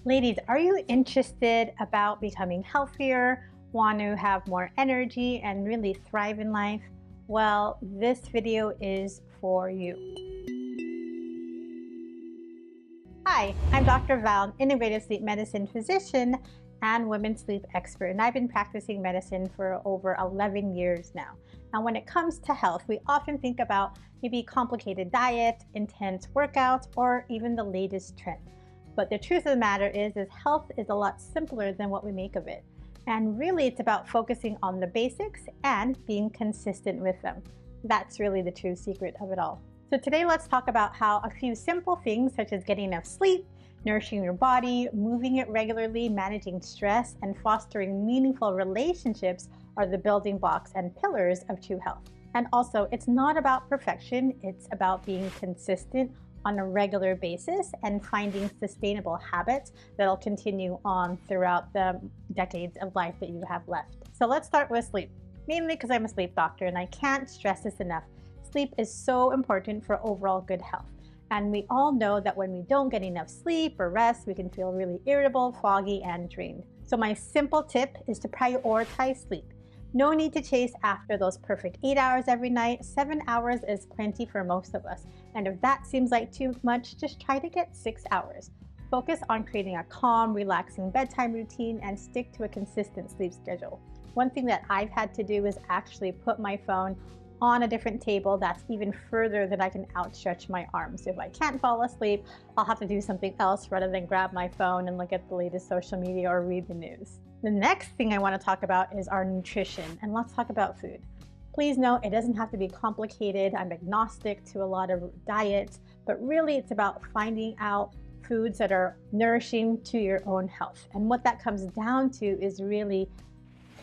Ladies, are you interested about becoming healthier, want to have more energy and really thrive in life? Well, this video is for you. Hi, I'm Dr. Val, integrative sleep medicine physician and women's sleep expert, and I've been practicing medicine for over 11 years now. Now, when it comes to health, we often think about maybe complicated diet, intense workouts, or even the latest trend. But the truth of the matter is health is a lot simpler than what we make of it. And really, it's about focusing on the basics and being consistent with them. That's really the true secret of it all. So today, let's talk about how a few simple things such as getting enough sleep, nourishing your body, moving it regularly, managing stress, and fostering meaningful relationships are the building blocks and pillars of true health. And also, it's not about perfection, it's about being consistent on a regular basis and finding sustainable habits that'll continue on throughout the decades of life that you have left. So let's start with sleep, mainly because I'm a sleep doctor and I can't stress this enough. Sleep is so important for overall good health. And we all know that when we don't get enough sleep or rest, we can feel really irritable, foggy, and drained. So my simple tip is to prioritize sleep. No need to chase after those perfect 8 hours every night. 7 hours is plenty for most of us. And if that seems like too much, just try to get 6 hours. Focus on creating a calm, relaxing bedtime routine and stick to a consistent sleep schedule. One thing that I've had to do is actually put my phone on a different table that's even further than I can outstretch my arms. So if I can't fall asleep, I'll have to do something else rather than grab my phone and look at the latest social media or read the news. The next thing I want to talk about is our nutrition, and let's talk about food. Please know it doesn't have to be complicated. I'm agnostic to a lot of diets, but really it's about finding out foods that are nourishing to your own health. And what that comes down to is really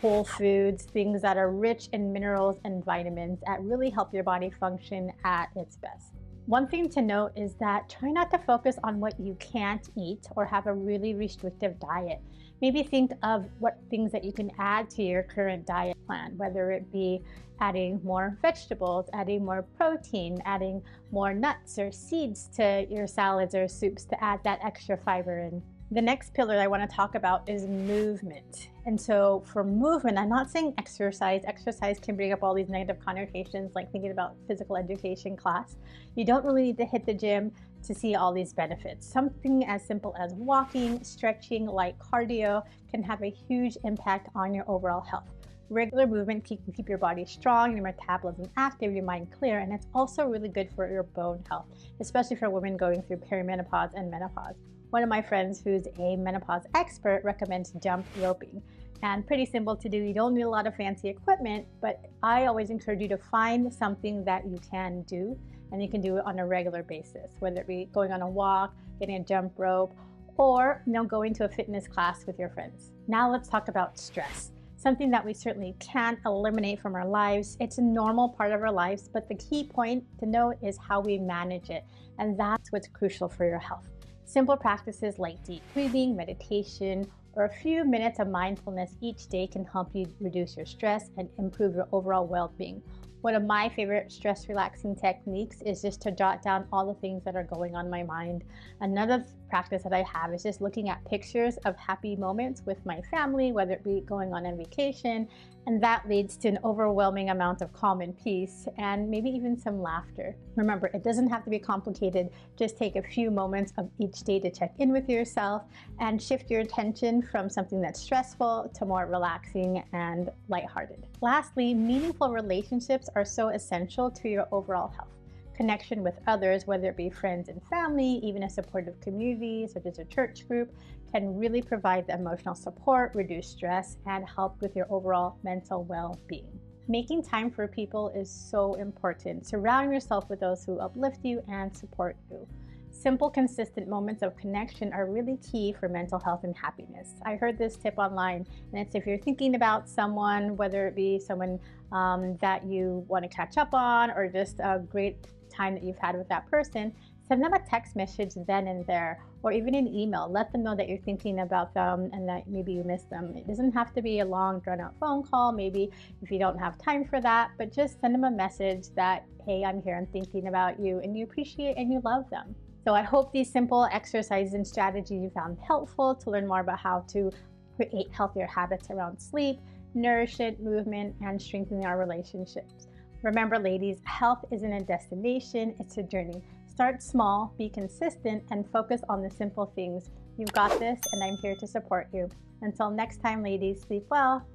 whole foods, things that are rich in minerals and vitamins that really help your body function at its best. One thing to note is that try not to focus on what you can't eat or have a really restrictive diet. Maybe think of what things that you can add to your current diet plan, whether it be adding more vegetables, adding more protein, adding more nuts or seeds to your salads or soups to add that extra fiber in. The next pillar I want to talk about is movement. And so for movement, I'm not saying exercise. Exercise can bring up all these negative connotations, like thinking about physical education class. You don't really need to hit the gym to see all these benefits. Something as simple as walking, stretching, light cardio can have a huge impact on your overall health. Regular movement can keep your body strong, your metabolism active, your mind clear, and it's also really good for your bone health, especially for women going through perimenopause and menopause. One of my friends who's a menopause expert recommends jump roping. And pretty simple to do. You don't need a lot of fancy equipment, but I always encourage you to find something that you can do, and you can do it on a regular basis, whether it be going on a walk, getting a jump rope, or going to a fitness class with your friends. Now let's talk about stress. Something that we certainly can't eliminate from our lives. It's a normal part of our lives, but the key point to note is how we manage it, and that's what's crucial for your health. Simple practices like deep breathing, meditation, or a few minutes of mindfulness each day can help you reduce your stress and improve your overall well-being. One of my favorite stress relaxing techniques is just to jot down all the things that are going on in my mind. Another practice that I have is just looking at pictures of happy moments with my family, whether it be going on a vacation, and that leads to an overwhelming amount of calm and peace, and maybe even some laughter. Remember, it doesn't have to be complicated. Just take a few moments of each day to check in with yourself and shift your attention from something that's stressful to more relaxing and lighthearted. Lastly, meaningful relationships are so essential to your overall health. Connection with others, whether it be friends and family, even a supportive community such as a church group, can really provide the emotional support, reduce stress, and help with your overall mental well-being. Making time for people is so important. Surround yourself with those who uplift you and support you. Simple, consistent moments of connection are really key for mental health and happiness. I heard this tip online, and it's if you're thinking about someone, whether it be someone that you want to catch up on or just a great time that you've had with that person, send them a text message then and there, or even an email. Let them know that you're thinking about them and that maybe you miss them. It doesn't have to be a long, drawn-out phone call, maybe if you don't have time for that, but just send them a message that, hey, I'm here, I'm thinking about you, and you appreciate and you love them. So I hope these simple exercises and strategies you found helpful to learn more about how to create healthier habits around sleep, nourishment, movement, and strengthening our relationships. Remember, ladies, health isn't a destination, it's a journey. Start small, be consistent, and focus on the simple things. You've got this, and I'm here to support you. Until next time, ladies, sleep well.